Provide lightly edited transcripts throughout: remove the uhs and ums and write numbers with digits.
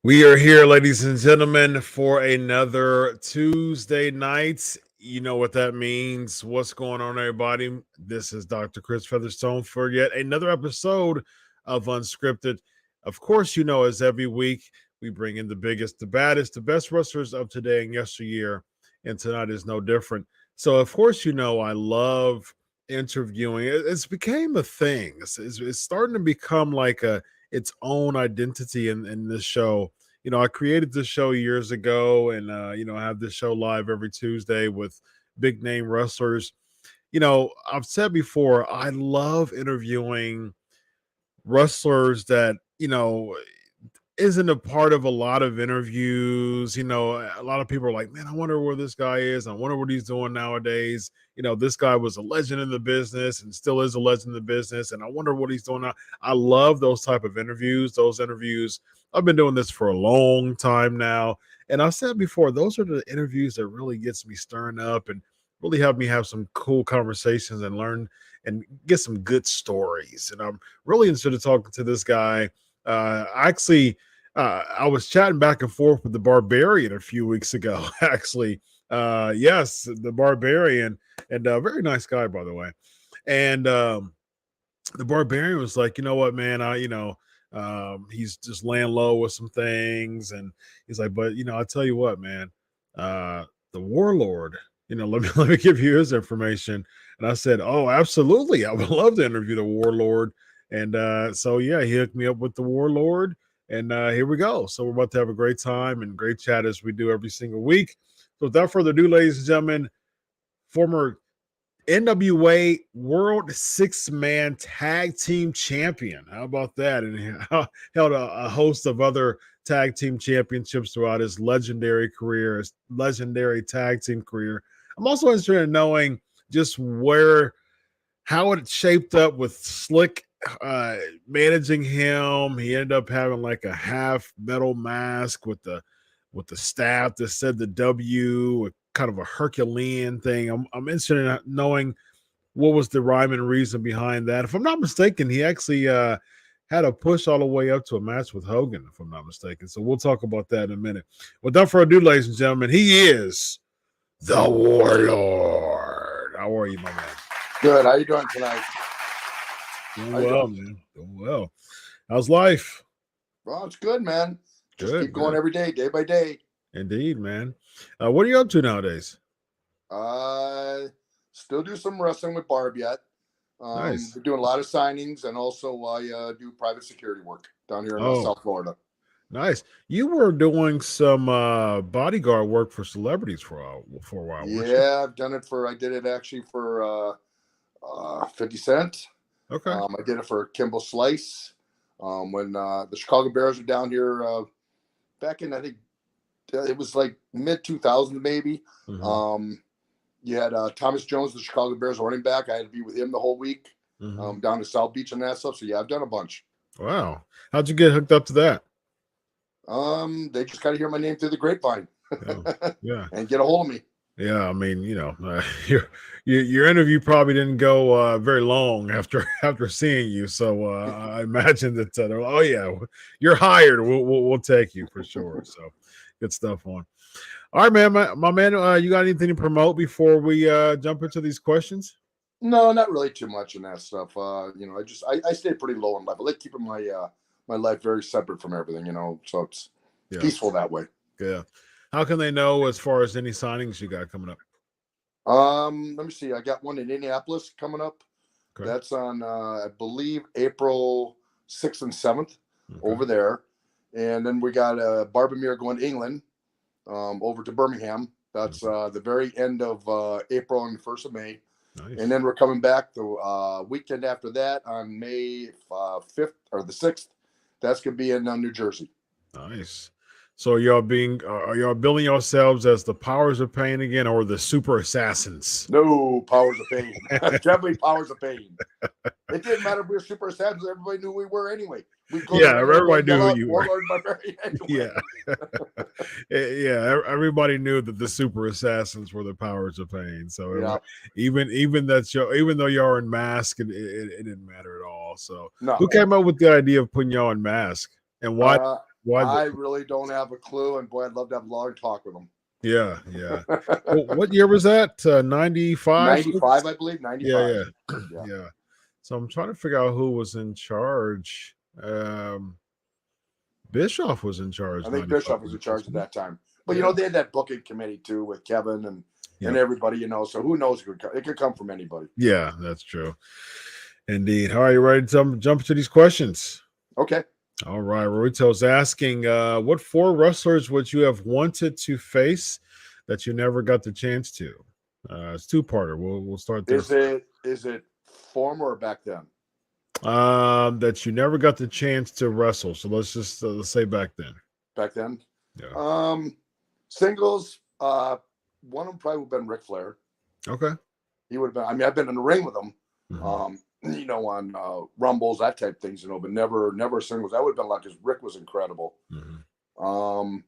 We are here, ladies and gentlemen, for another Tuesday night. You know what that means. What's going on, everybody? This is Dr. Chris Featherstone for yet another episode of UnSKripted. Of course, you know, as every week, we bring in the biggest, the baddest, the best wrestlers of today and yesteryear, and tonight is no different. So, of course, you know, I love interviewing. It's became a thing. It's starting to become like its own identity in this show. You know, I created this show years ago, and you know, I have this show live every Tuesday with big name wrestlers. You know, I've said before, I love interviewing wrestlers that, you know, isn't a part of a lot of interviews. You know, a lot of people are like, man, I wonder where this guy is. I wonder what he's doing nowadays. You know, this guy was a legend in the business and still is a legend in the business. And I wonder what he's doing now. I love those type of interviews. Those interviews, I've been doing this for a long time now. And I said before, those are the interviews that really gets me stirring up and really help me have some cool conversations and learn and get some good stories. And I'm really interested in talking to this guy. I was chatting back and forth with the Barbarian a few weeks ago, actually. Yes, the Barbarian, and a very nice guy, by the way. And the Barbarian was like, you know what, man, he's just laying low with some things. And he's like, but, you know, I tell you what, man, the Warlord, you know, let me give you his information. And I said, oh, absolutely. I would love to interview the Warlord. And so, yeah, he hooked me up with the Warlord. And here we go. So we're about to have a great time and great chat as we do every single week. So without further ado, ladies and gentlemen, former NWA World Six-Man Tag Team Champion. How about that? And held a host of other tag team championships throughout his legendary career, his legendary tag team career. I'm also interested in knowing just how it shaped up with Slick managing him. He ended up having like a half metal mask with the staff that said the W, kind of a Herculean thing. I'm interested in knowing what was the rhyme and reason behind that. If I'm not mistaken, he actually had a push all the way up to a match with Hogan, if I'm not mistaken. So we'll talk about that in a minute. Without further ado, ladies and gentlemen, he is the Warlord. How are you, my man? Good. How you doing tonight? Doing well, man. Doing well. How's life? Well, it's good, man. Just Good, keep going every day, day by day. Indeed, man. What are you up to nowadays? Still do some wrestling with Barb yet. Nice. We're doing a lot of signings, and also I do private security work down here in South Florida. Nice. You were doing some bodyguard work for celebrities for a while. Yeah, I've done it I did it actually for 50 Cent. Okay. I did it for Kimball Slice. When the Chicago Bears were down here back in, I think it was like mid 2000s maybe. Mm-hmm. You had Thomas Jones, the Chicago Bears running back. I had to be with him the whole week down to South Beach and that stuff. So yeah, I've done a bunch. Wow. How'd you get hooked up to that? They just got to hear my name through the grapevine. Yeah. And get a hold of me. Yeah, I mean, you know, your interview probably didn't go very long after seeing you. So I imagine that oh yeah, you're hired. We'll take you for sure. So good stuff on. All right, man, my man. You got anything to promote before we jump into these questions? No, not really too much in that stuff. You know, I stay pretty low in life. I like keeping my life very separate from everything. You know, so it's peaceful that way. Yeah. How can they know as far as any signings you got coming up? Let me see. I got one in Indianapolis coming up. Okay. That's on, I believe, April 6th and 7th over there. And then we got Barbamere going to England over to Birmingham. That's the very end of April and the 1st of May. Nice. And then we're coming back the weekend after that on May 5th or the 6th. That's going to be in New Jersey. Nice. So are y'all billing yourselves as the Powers of Pain again, or the Super Assassins? No, Powers of Pain. Definitely Powers of Pain. It didn't matter if we were Super Assassins. Everybody knew we were anyway. We'd go Yeah, to everybody knew who out, you were. Warlord Barbarian anyway. Yeah. Yeah, everybody knew that the Super Assassins were the Powers of Pain. So Yeah. even though y'all are in mask, it didn't matter at all. So No. who came up with the idea of putting y'all in mask, and why? I really don't have a clue, and boy, I'd love to have a long talk with them. Yeah. Well, what year was that? 95? 95, I believe. 95. Yeah. So I'm trying to figure out who was in charge. Bischoff was in charge. I think Bischoff was in charge at that time. But they had that booking committee too with Kevin and everybody. So who knows? It could come from anybody. Yeah, that's true. Indeed. All right, you ready to jump into these questions? Okay. All right. Rorito's asking, what 4 wrestlers would you have wanted to face that you never got the chance to? It's 2-parter. We'll start there. Is it former or back then? That you never got the chance to wrestle. So let's just let's say back then. Back then? Yeah. Singles, one of them probably would have been Ric Flair. Okay. He would have been, I've been in the ring with him. Mm-hmm. On Rumbles, that type of things, but never singles. That would have been like, because Rick was incredible. Mm-hmm.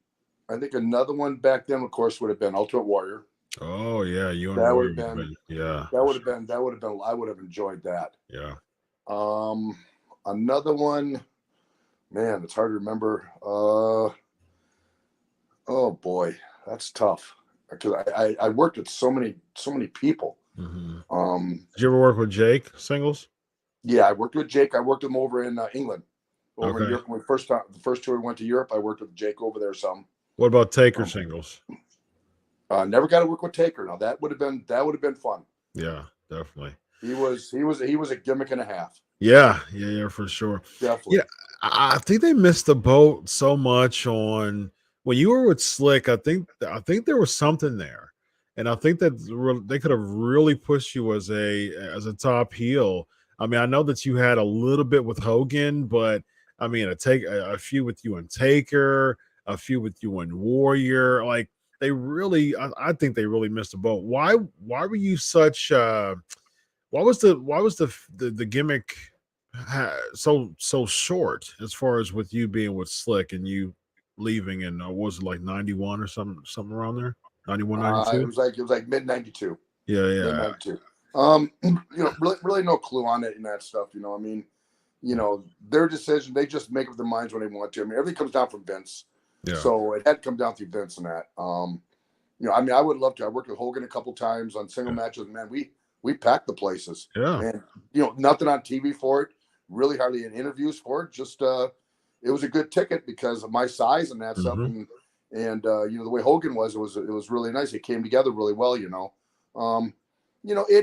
I think another one back then, of course, would have been Ultimate Warrior. Oh yeah, that would have been. Yeah. That would have been. I would have enjoyed that. Yeah. Another one, man, it's hard to remember. Oh boy, that's tough because I worked with so many people. Mm-hmm. Did you ever work with Jake singles? Yeah, I worked with Jake. I worked with him over in England, in Europe. When the first tour we went to Europe, I worked with Jake over there some. What about Taker singles? Never got to work with Taker. Now that would have been fun. Yeah, definitely. He was a gimmick and a half. Yeah, for sure. Definitely. Yeah, I think they missed the boat so much on when you were with Slick. I think there was something there, and I think that they could have really pushed you as a top heel. I mean, I know that you had a little bit with Hogan, but I mean, a few with you and Taker, a few with you and Warrior. Like they really, I think they really missed the boat. Why were you such? Why was the gimmick so short as far as with you being with Slick and you leaving in was it like 91 or something around there? 91, 92? It was like mid 92. Yeah. Mid 92. Really no clue on it and that stuff. I mean, their decision, they just make up their minds when they want to. I mean, everything comes down from Vince. Yeah. So it had to come down through Vince and that. I mean, I would love to. I worked with Hogan a couple times on single matches. Man, we packed the places. Yeah. And nothing on TV for it. Really hardly any interviews for it. Just it was a good ticket because of my size and that stuff. And the way Hogan was, it was really nice. It came together really well. It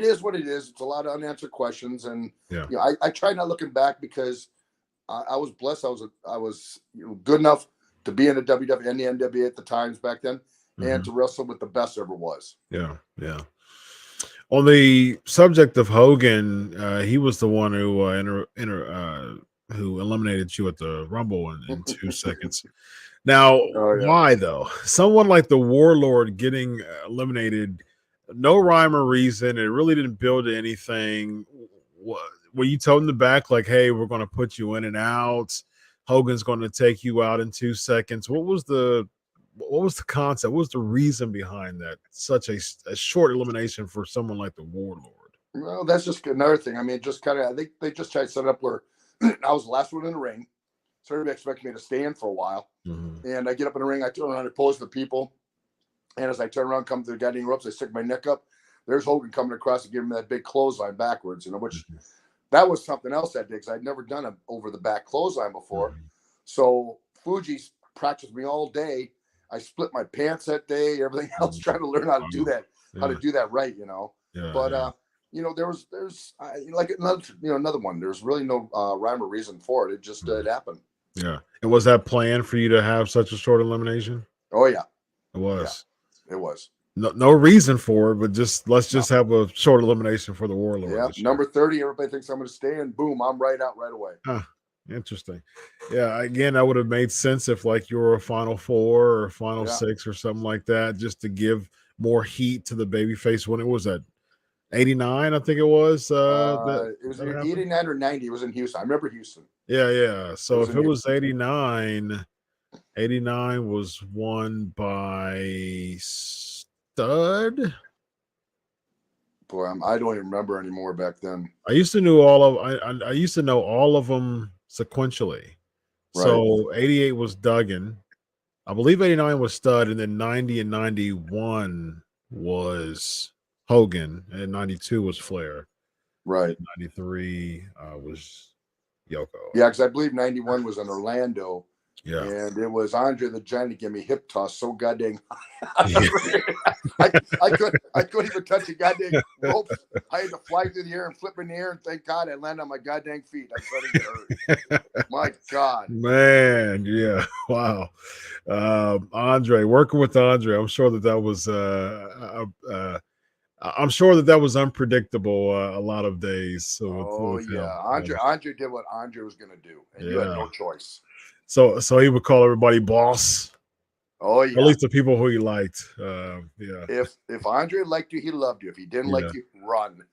is what it is. It's a lot of unanswered questions, and I try not looking back because I was blessed. I was good enough to be in the WWF and the NWA at the times back then, and to wrestle with the best there ever was. Yeah. On the subject of Hogan, he was the one who who eliminated you at the Rumble in 2 seconds. Now, why though? Someone like the Warlord getting eliminated, no rhyme or reason. It really didn't build to anything. Were you told in the back like, "Hey, we're going to put you in and out. Hogan's going to take you out in 2 seconds"? What was the concept? What was the reason behind that? Such a short elimination for someone like the Warlord. Well, that's just another thing. I mean, just kind of, I think they just tried to set it up where I was the last one in the ring. So everybody expected me to stand for a while. And I get up in the ring, I turn around and pose to the people. And as I turn around, come to the guiding ropes, I stick my neck up. There's Hogan coming across and giving me that big clothesline backwards, which that was something else I did because I'd never done an over the back clothesline before. So Fuji practiced me all day. I split my pants that day, everything else, trying to learn how to do that, right, But there's like another one. There's really no rhyme or reason for it. It just it happened. Yeah. And was that planned for you to have such a short elimination? Oh yeah, it was. Yeah, it was. No reason for it, but let's just have a short elimination for the Warlord. Yeah, number 30. Everybody thinks I'm going to stay, and boom, I'm right out right away. Interesting. Yeah, again, that would have made sense if like you were a Final Four or a Final Yeah. Six or something like that, just to give more heat to the babyface. When it was at 89, I think it was It was that either happened. 89 or 90. It was in Houston. I remember Houston. Yeah, yeah. It So was if in it was Houston. 89, 89 was won by Stud. Boy, I don't even remember anymore back then. I used to know all of I used to know all of them sequentially. Right. So 88 was Duggan. I believe 89 was Stud, and then 90 and 91 was Hogan, and 92 was Flair. Right. 93 was Yoko. Yeah, because I believe 91 was in Orlando. Yeah. And it was Andre the Giant to give me hip toss so goddamn. Yeah. I couldn't even touch the goddamn ropes. I had to fly through the air and flip in the air, and thank God I landed on my goddamn feet. I couldn't get hurt. My God. Man, yeah. Wow. Andre, working with Andre, I'm sure that was I'm sure that was unpredictable a lot of days with him. Yeah. Andre did what Andre was gonna do, and you had no choice. So he would call everybody boss. Oh yeah. At least the people who he liked. Yeah. If Andre liked you, he loved you. If he didn't like you, run.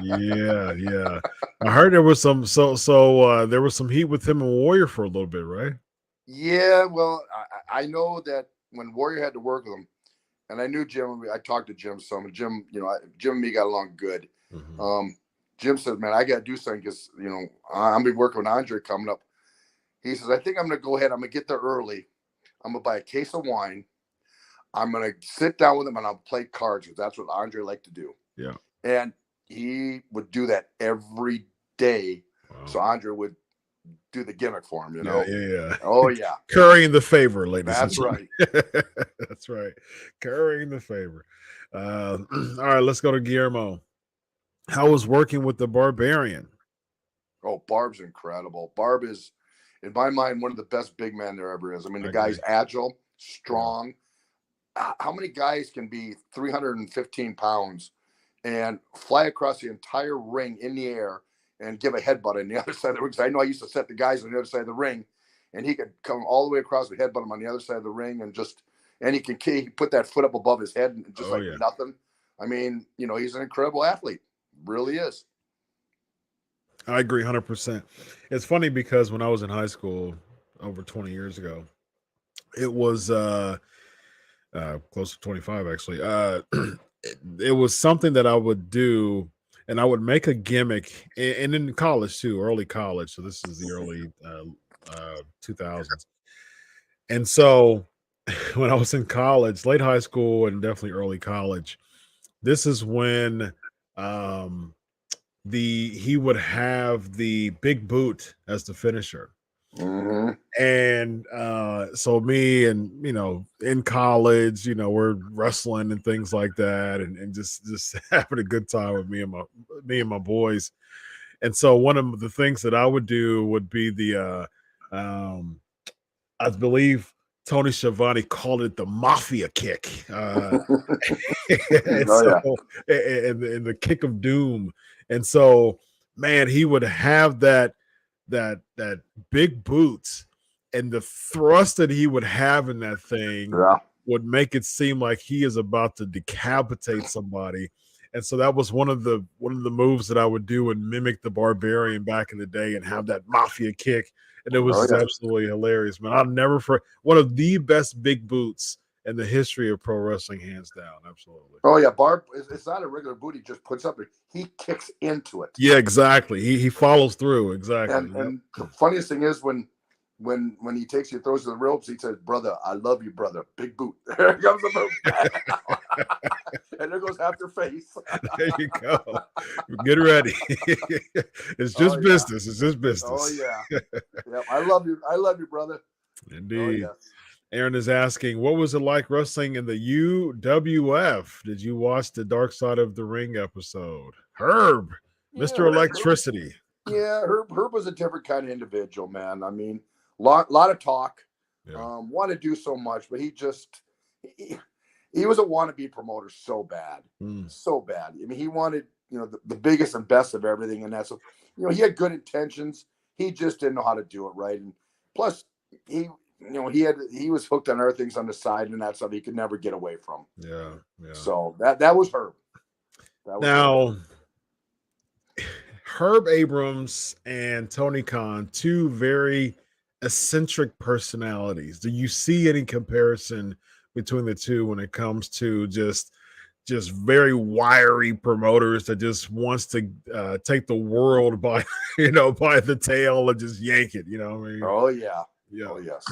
Yeah. I heard there was some there was some heat with him and Warrior for a little bit, right? Yeah, well, I know that when Warrior had to work with him, and I knew Jim. I talked to Jim some. Jim, Jim and me got along good. Mm-hmm. Jim says, "Man, I got to do something because I'm gonna be working with Andre coming up." He says, "I think I'm gonna go ahead. I'm gonna get there early. I'm gonna buy a case of wine. I'm gonna sit down with him and I'll play cards because that's what Andre liked to do." Yeah, and he would do that every day. Wow. So Andre would do the gimmick for him, Yeah. Oh yeah. Currying the favor, ladies. That's right. That's right. Currying the favor. All right, let's go to Guillermo. How was working with the Barbarian? Oh, Barb's incredible. Barb is, in my mind, one of the best big men there ever is. I mean, the guy's agile, strong. Yeah. How many guys can be 315 pounds and fly across the entire ring in the air and give a headbutt on the other side of the ring? Because I know I used to set the guys on the other side of the ring, and he could come all the way across and headbutt him on the other side of the ring, and he can put that foot up above his head and just nothing. I mean, he's an incredible athlete, really is. I agree 100%. It's funny because when I was in high school over 20 years ago, it was close to 25 actually. It was something that I would do, and I would make a gimmick, and in college too, early college. So this is the early 2000s. And so when I was in college, late high school and definitely early college, this is when he would have the big boot as the finisher. Mm-hmm. And so me and in college, we're wrestling and things like that, and just having a good time with me and my boys. And so one of the things that I would do would be the I believe Tony Schiavone called it the mafia kick. And the kick of doom. And so, man, he would have that big boots, and the thrust that he would have in that thing would make it seem like he is about to decapitate somebody. And so that was one of the moves that I would do and mimic the Barbarian back in the day and have that mafia kick. And it was absolutely hilarious, man. I'll never forget. One of the best big boots in the history of pro wrestling, hands down. Absolutely. Oh yeah, Barb. It's not a regular boot. He just puts up. He kicks into it. Yeah, exactly. He follows through. Exactly. And the funniest thing is when he takes you, throws to the ropes, he says, "Brother, I love you, brother. Big boot." There comes the boot, and there goes half your face. There you go. Get ready. It's just business. It's just business. Oh yeah. Yep. I love you, brother. Indeed. Oh, yes. Aaron is asking, what was it like wrestling in the UWF? Did you watch the Dark Side of the Ring episode? Herb, Mr. Electricity. Herb was a different kind of individual, man. I mean, lot of talk. Want to do so much, but he was a wannabe promoter so bad. So bad. I mean, he wanted, the biggest and best of everything, and that's, he had good intentions. he just didn't know how to do it right. And plus, he was hooked on other things on the side, and that's something he could never get away from. Yeah. So that was Herb. Now, Herb Abrams and Tony Khan, two very eccentric personalities. Do you see any comparison between the two when it comes to just very wiry promoters that just wants to take the world by by the tail and just yank it? You know what I mean? Oh yeah. Oh yes.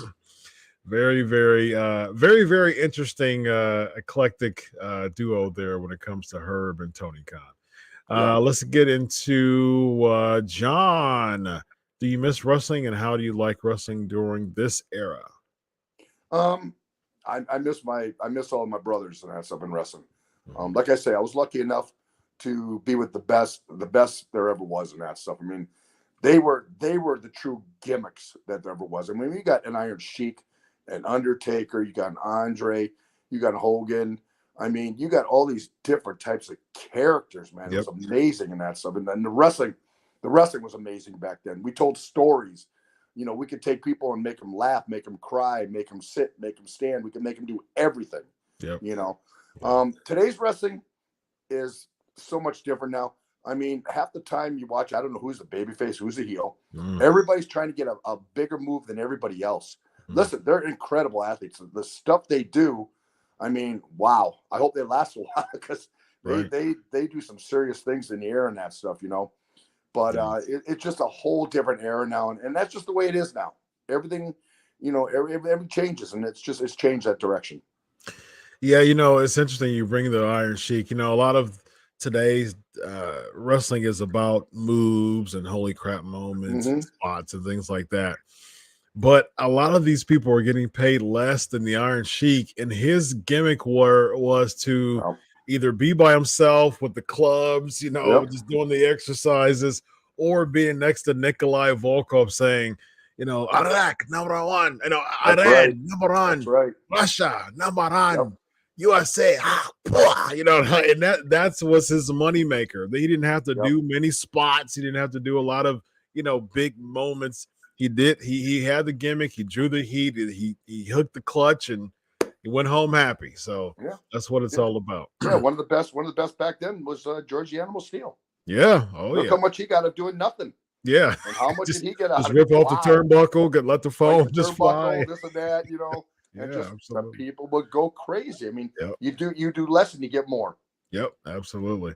Very, very, very interesting, eclectic duo there when it comes to Herb and Tony Khan. Let's get into John. Do you miss wrestling, and how do you like wrestling during this era? I miss all of my brothers and that stuff in wrestling. Like I say, I was lucky enough to be with the best there ever was in that stuff. I mean, they were the true gimmicks that there ever was. I mean, you got an Iron Sheik, an Undertaker, you got an Andre, you got Hogan. I mean, you got all these different types of characters, man. It was amazing in that stuff. And then the wrestling was amazing back then. We told stories. We could take people and make them laugh, make them cry, make them sit, make them stand. We could make them do everything. Today's wrestling is so much different now. I mean, half the time you watch, I don't know who's the babyface, who's the heel. Everybody's trying to get a bigger move than everybody else. Listen, they're incredible athletes. The stuff they do, I mean, wow. I hope they last a while because they do some serious things in the air and that stuff, But it's just a whole different era now, and that's just the way it is now. Everything, everything changes, and it's changed that direction. Yeah, it's interesting you bring the Iron Sheik. A lot of today's wrestling is about moves and holy crap moments, and spots, and things like that. But a lot of these people are getting paid less than the Iron Sheik, and his gimmick was to either be by himself with the clubs, just doing the exercises, or being next to Nikolai Volkov saying, Iraq, number one, Iran, number one, Russia, number one, USA, and that's what's his moneymaker. He didn't have to do many spots. He didn't have to do a lot of, big moments. He did. He had the gimmick. He drew the heat. He hooked the clutch, and he went home happy. So that's what it's all about. One of the best back then was George the Animal Steel. Yeah. Look how much he got of doing nothing. Yeah. And how much did he get out just of rip it? off the turnbuckle, let the foam just fly. This and that, and just absolutely. People would go crazy. I mean, you do less and you get more. Yep, absolutely.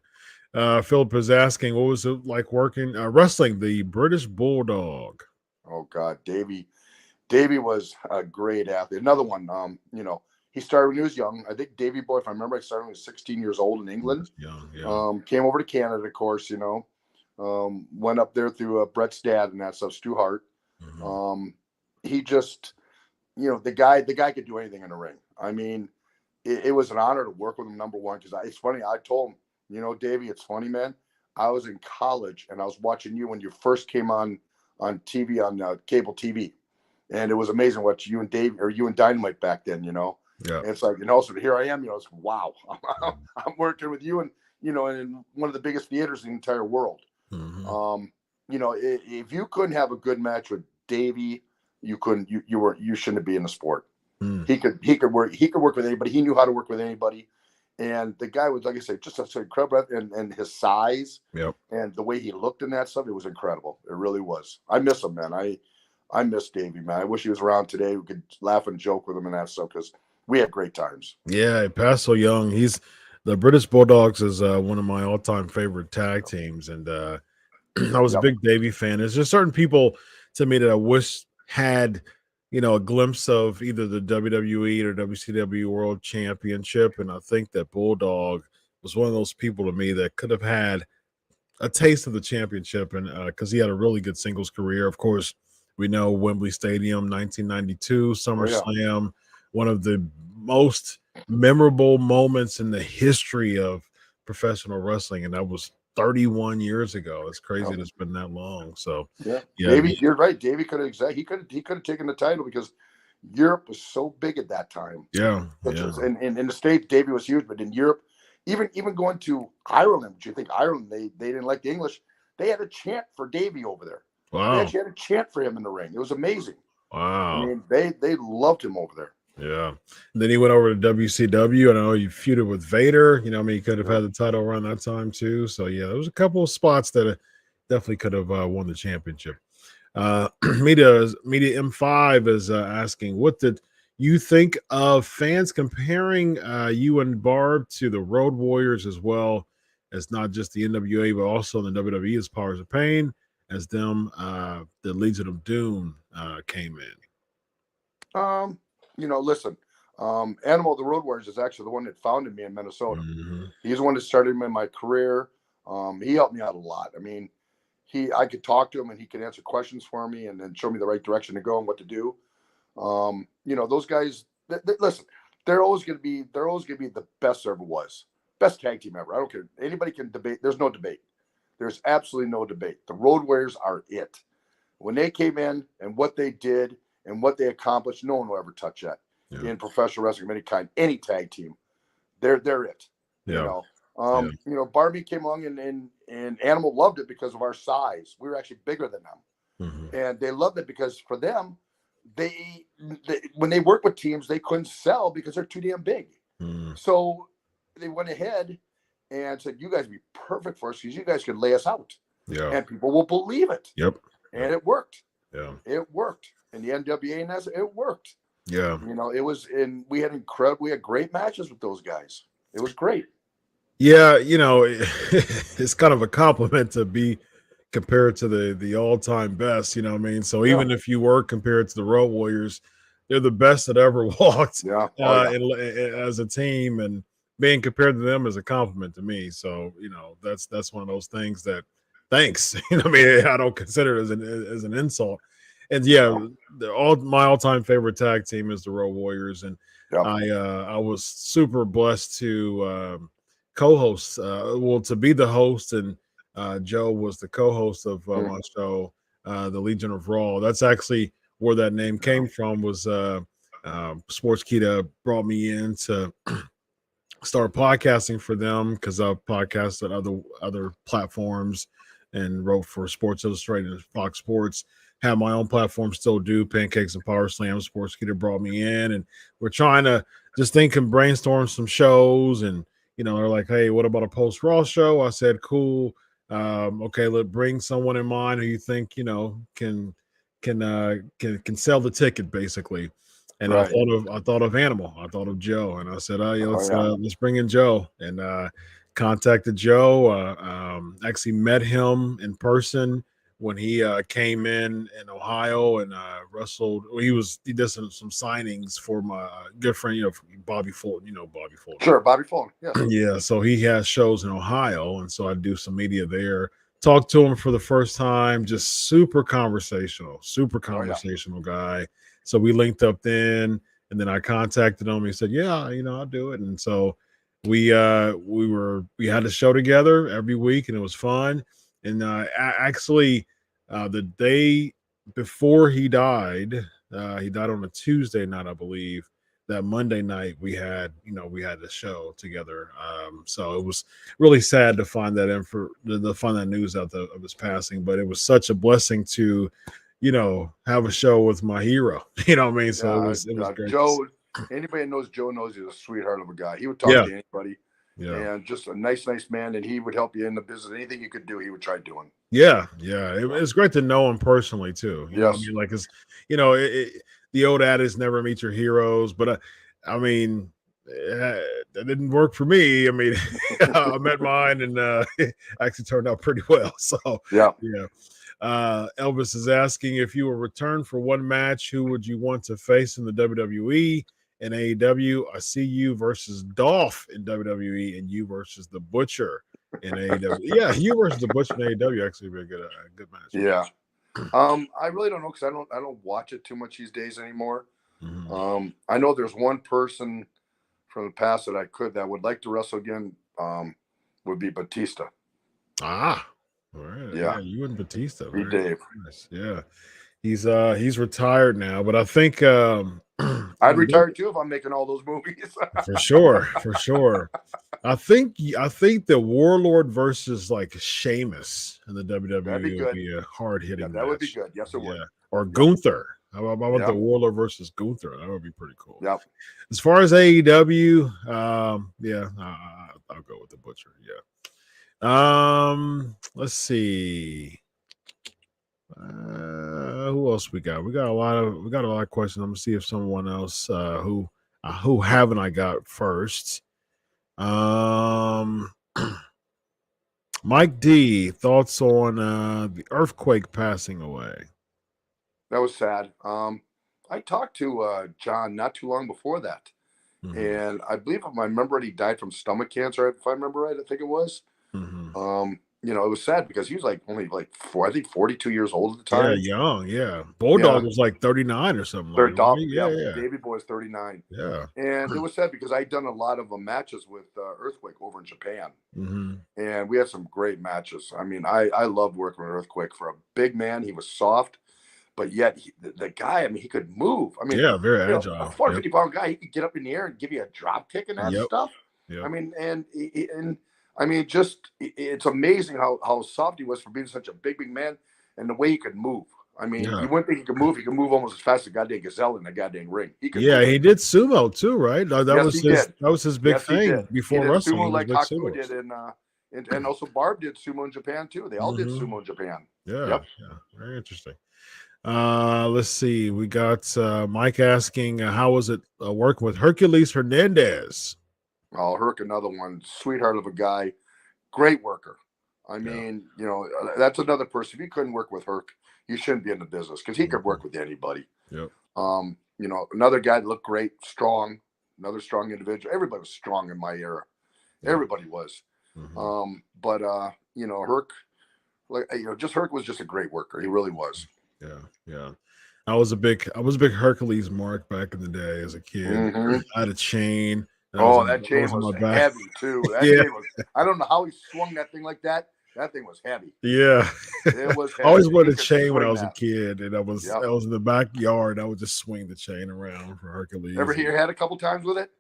Philip is asking, what was it like wrestling the British Bulldog? Oh God, Davey was a great athlete. Another one, he started when he was young. I think Davey Boy, if I remember, I started when he was 16 years old in England. Young. Came over to Canada, of course, went up there through Brett's dad and that stuff, Stu Hart. He just, the guy could do anything in the ring. I mean, it was an honor to work with him, number one, because it's funny. I told him, Davey, it's funny, man. I was in college and I was watching you when you first came on TV, on cable TV. And it was amazing what you and Dynamite back then, And it's like, so here I am, it's wow. I'm working with you and, in one of the biggest theaters in the entire world. If you couldn't have a good match with Davey, you shouldn't be in the sport. He could work with anybody. He knew how to work with anybody. And the guy was, like I say, just such an incredible, and his size and the way he looked in that stuff, it was incredible. It really was. I miss him, man. I miss Davey, man. I wish he was around today. We could laugh and joke with him and that stuff because we had great times. Yeah, he passed so young. The British Bulldogs is one of my all-time favorite tag teams, and I was a big Davey fan. There's just certain people to me that I wish had a glimpse of either the WWE or WCW World Championship. And I think that Bulldog was one of those people to me that could have had a taste of the championship. And because he had a really good singles career. Of course, we know Wembley Stadium, 1992, SummerSlam, one of the most memorable moments in the history of professional wrestling. And that was 31 years ago. It's crazy that it's been that long. So Davey, you're right. Davey could have taken the title because Europe was so big at that time. And in the States, Davey was huge, but in Europe, even going to Ireland, which you think Ireland, they didn't like the English, they had a chant for Davey over there. Wow. They actually had a chant for him in the ring. It was amazing. Wow. I mean, they loved him over there. Yeah. And then he went over to WCW. I know you feuded with Vader. You know, I mean, he could have had the title around that time too. So yeah, there was a couple of spots that definitely could have won the championship. Media M5 is asking, what did you think of fans comparing you and Barb to the Road Warriors, as well as not just the NWA but also the WWE as Powers of Pain, as them the Legion of Doom came in? Listen, Animal the Road Warriors is actually the one that founded me in Minnesota. Mm-hmm. He's the one that started me in my career. He helped me out a lot. I mean, I could talk to him and he could answer questions for me and then show me the right direction to go and what to do. Those guys, listen, they're always going to be the best there ever was. Best tag team ever. I don't care. Anybody can debate. There's no debate. There's absolutely no debate. The Road Warriors are it. When they came in and what they did and what they accomplished, no one will ever touch that in professional wrestling of any kind, any tag team. They're it. Yeah. Barbie came along and Animal loved it because of our size. We were actually bigger than them. Mm-hmm. And they loved it because for them, they when they work with teams, they couldn't sell because they're too damn big. Mm-hmm. So they went ahead and said, you guys would be perfect for us because you guys could lay us out. Yeah. And people will believe it. Yep. And it worked. Yeah. It worked. And the NWA and it worked. Yeah. It was, and we had great matches with those guys. It was great. Yeah, it's kind of a compliment to be compared to the all-time best, you know what I mean? So even if you were compared to the Road Warriors, they're the best that ever walked as a team, and being compared to them is a compliment to me. So, that's one of those things that, thanks. I mean, I don't consider it as an insult. And my all-time favorite tag team is the Road Warriors, and I was super blessed to co-host, to be the host, and Joe was the co-host of my show, the Legion of Raw. That's actually where that name came from. Was Sportskeeda brought me in to start podcasting for them, because I've podcasted other platforms and wrote for Sports Illustrated and Fox Sports. Have my own platform, still do, Pancakes and Power Slam. Sportskeeda brought me in, and we're trying to just think and brainstorm some shows. And they're like, hey, what about a post-Raw show? I said, cool. Okay, let's bring someone in mind who you think can sell the ticket, basically. And I thought of Animal. I thought of Joe, and I said, let's bring in Joe. And contacted Joe. Actually met him in person when he came in Ohio and wrestled. He did some signings for my good friend, Bobby Fulton. Bobby Fulton. Sure, Bobby Fulton. Yeah. Yeah. So he has shows in Ohio, and so I do some media there. Talked to him for the first time. Just super conversational guy. So we linked up then, and then I contacted him. He said, "Yeah, I'll do it." And so we had a show together every week, and it was fun. And actually, the day before he died on a Tuesday night, I believe. That Monday night we had the show together. So it was really sad to find that news out of his passing, but it was such a blessing to, have a show with my hero. You know what I mean? So it was great. Joe, anybody that knows Joe knows he's a sweetheart of a guy. He would talk to anybody. Yeah, and just a nice man, and he would help you in the business. Anything you could do, he would try doing. Yeah. It's great to know him personally too. You know what I mean? Like, the old adage, never meet your heroes, but I mean, that didn't work for me. I mean, I met mine, and actually turned out pretty well. So yeah. Elvis is asking, if you were returned for one match, who would you want to face in the WWE and AEW? I see you versus Dolph in WWE, and you versus the Butcher in AEW. Yeah, you versus the Butcher in AEW actually would be a good match. Yeah. I really don't know, because I don't watch it too much these days anymore. Mm-hmm. I know there's one person from the past that would like to wrestle again. Would be Batista. All right. Yeah, you and Batista. Dave. Nice. Yeah, he's retired now, but I think I'd retire too if I'm making all those movies. for sure. I think the Warlord versus like Sheamus in the That'd be WWE would good. be a hard Yeah, hitting that would be match. good. Yes, it would. Yeah, or Yep. Gunther. How about the Yep. Warlord versus Gunther? That would be pretty cool. Yep. As far as AEW, yeah, I'll go with the Butcher. Yeah. Let's see. Who else we got? We got a lot of questions. I'm gonna see if someone else who haven't I got first. Mike D, thoughts on the earthquake passing away? That was sad. I talked to John not too long before that, and I believe if I remember it, he died from stomach cancer. If I remember right, I think it was. You know, it was sad because he was like only like 42 years old at the Yeah, time. young. Yeah, Bulldog was like 39 or something. Third Like, dog, right? yeah. Davey Boy is 39. Yeah. And it was sad because I'd done a lot of matches with Earthquake over in Japan, and we had some great matches. I mean, I loved working with Earthquake. For a big man, he was soft, but yet the guy, I mean, he could move. I mean, yeah, very agile. A 450-pound guy, he could get up in the air and give you a drop kick and that stuff. Yep. I mean, and I mean, just it's amazing how soft he was for being such a big man, and the way he could move. I mean, you wouldn't think he could move. He could move almost as fast as a goddamn gazelle in the goddamn ring. He could. Yeah, he did sumo too, right? That was his big thing before wrestling. Sumo like Haku did, and also Barb did sumo in Japan too. They all did sumo in Japan. Yeah, very interesting. Let's see. We got Mike asking, how was it working with Hercules Hernandez? Oh, Herc, another one, sweetheart of a guy, great worker. I mean, you know, that's another person. If you couldn't work with Herc, you shouldn't be in the business because he could work with anybody. Yep. You know, another guy that looked great, strong, another strong individual. Everybody was strong in my era. Everybody was. But you know, Herc, like Herc was just a great worker. He really was. Yeah. I was a big Hercules mark back in the day as a kid. I had a chain. That chain was heavy too. That chain was. I don't know how he swung that thing like that. That thing was heavy. Yeah, it was heavy. I always wanted a chain when I was a kid, and I was Yep. in the backyard. I would just swing the chain around for Hercules. Ever hear had a couple times with it?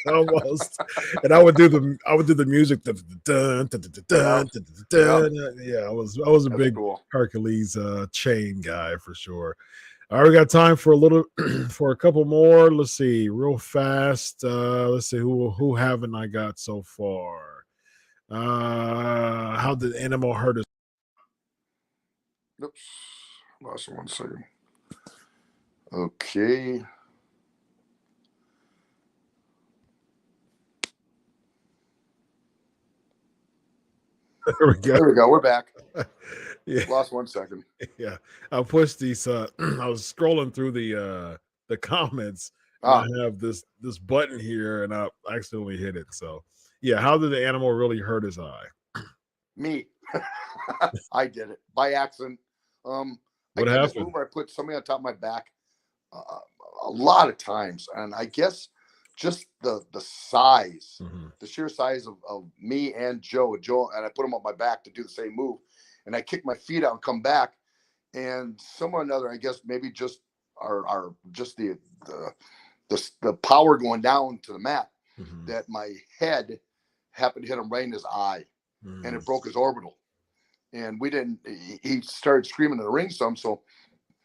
almost. And I would do the music. Yeah, I was a big Hercules chain guy for sure. All right, we got time for a couple more. Let's see, real fast. Let's see who haven't I got so far. How did Animal hurt us? Oops, lost 1 second. Okay. There we go. We're back. Yeah. Lost 1 second. Yeah. I pushed these I was scrolling through the comments. I have this button here and I accidentally hit it. So yeah, how did the animal really hurt his eye? Me. I did it by accident. What happened? This move where I put somebody on top of my back a lot of times, and I guess just the size, the sheer size of me and Joe, and I put him on my back to do the same move, and I kick my feet out and come back, and somewhere or another, I guess maybe just our just the power going down to the mat, that my head happened to hit him right in his eye, and it broke his orbital. And we didn't. He started screaming in the ring some, so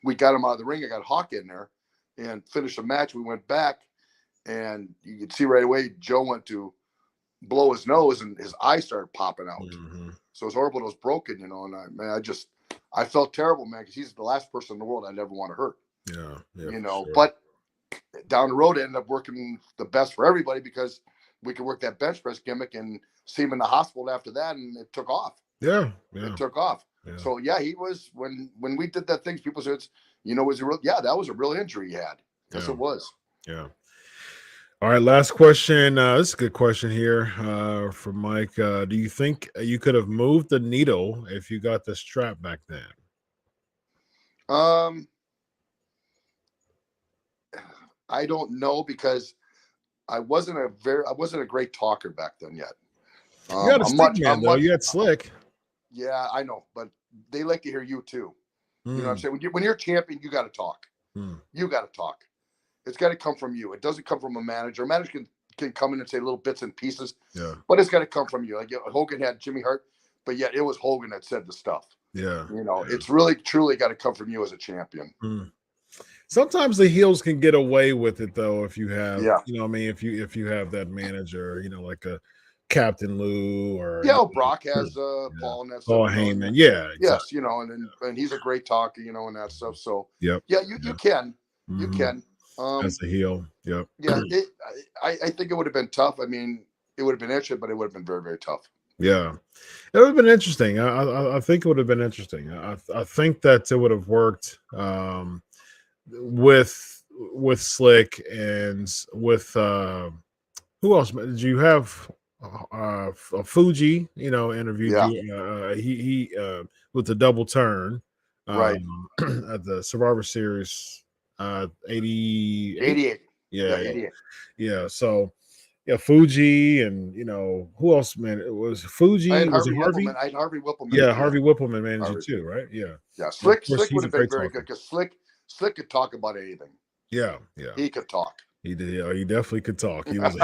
we got him out of the ring. I got Hawk in there and finished the match. We went back, and you could see right away Joe went to blow his nose, and his eye started popping out. So his orbital was broken, you know. And I felt terrible, man, because he's the last person in the world I'd ever want to hurt. Yeah, you know. Sure. But down the road, it ended up working the best for everybody because we could work that bench press gimmick and see him in the hospital after that, and it took off. Yeah. It took off. Yeah. So yeah, he was when we did that thing. People said, was a real? Yeah, that was a real injury he had. Yes, it was. Yeah. All right, last question. This is a good question here from Mike. Do you think you could have moved the needle if you got the strap back then? I don't know because I wasn't a great talker back then yet. You had a stick man, though. You had Slick. Yeah, I know, but they like to hear you too. You know what I'm saying? When you're a champion, you got to talk. You got to talk. It's got to come from you. It doesn't come from a manager. A manager can come in and say little bits and pieces. Yeah. But it's got to come from you. Like Hogan had Jimmy Hart, but yet it was Hogan that said the stuff. Yeah. It's really truly got to come from you as a champion. Sometimes the heels can get away with it though if you have, if you have that manager, like a Captain Lou or Brock has Paul and that stuff. Paul Heyman, exactly. Yes, and he's a great talker, and that stuff. So you can, you can. As a heel, yep. Yeah, I think it would have been tough. I mean, it would have been interesting, but it would have been very, very tough. Yeah, it would have been interesting. I think it would have been interesting. I think that it would have worked with Slick and with who else? Did you have Fuji? Interviewed you. He with the double turn, right, at the Survivor Series 88. Yeah, 88. Yeah. So. Yeah, Fuji and who else? Man, it was Fuji. I had was Harvey it Harvey? Whippleman. I had Harvey Whippleman. Yeah, Harvey Whippleman managed it too, right? Yeah. Yeah, Slick would have been very good because Slick could talk about anything. Yeah. He could talk. He did. Yeah, he definitely could talk. He was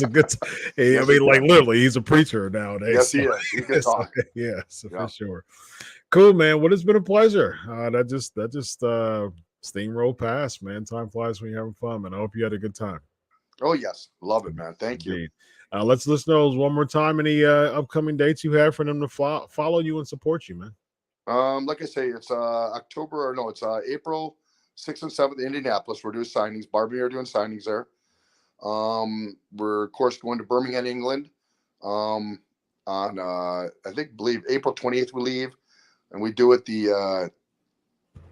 a good. I mean, like literally, he's a preacher nowadays. Yes, he is. He can talk. For sure. Cool, man. Well, it's been a pleasure. That just steamrolled past, man. Time flies when you're having fun, man. I hope you had a good time. Oh, yes. Love it, man. Thank you. Let's know one more time any upcoming dates you have for them to follow you and support you, man. Like I say, it's it's April 6th and 7th in Indianapolis. We're doing signings. Barbie are doing signings there. We're, of course, going to Birmingham, England on, believe April 28th we leave. And we do it the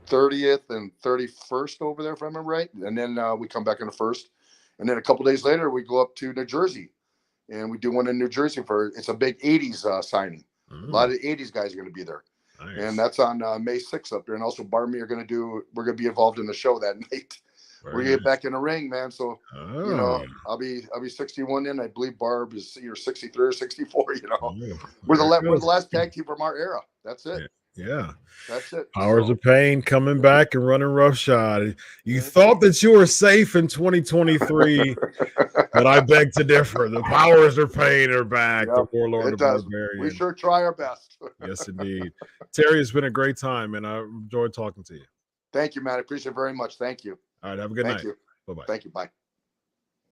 30th and 31st over there, if I remember right. And then we come back on the 1st. And then a couple days later, we go up to New Jersey, and we do one in New Jersey it's a big 80s signing. A lot of the 80s guys are going to be there. Nice. And that's on May 6th up there. And also Barmy we're going to be involved in the show that night. We're going to get back in the ring, man. So, I'll be 61 then. I believe Barb is either 63 or 64, We're the last tag team from our era. That's it. Yeah. That's it. Powers of Pain coming back and running roughshod. You thought that you were safe in 2023, but I beg to differ. The Powers of Pain are back. The Warlord, the Barbarian. We sure try our best. Yes, indeed. Terry, it's been a great time, and I enjoyed talking to you. Thank you, man. I appreciate it very much. Thank you. All right. Have a good night. Thank you. Bye-bye. Thank you. Bye.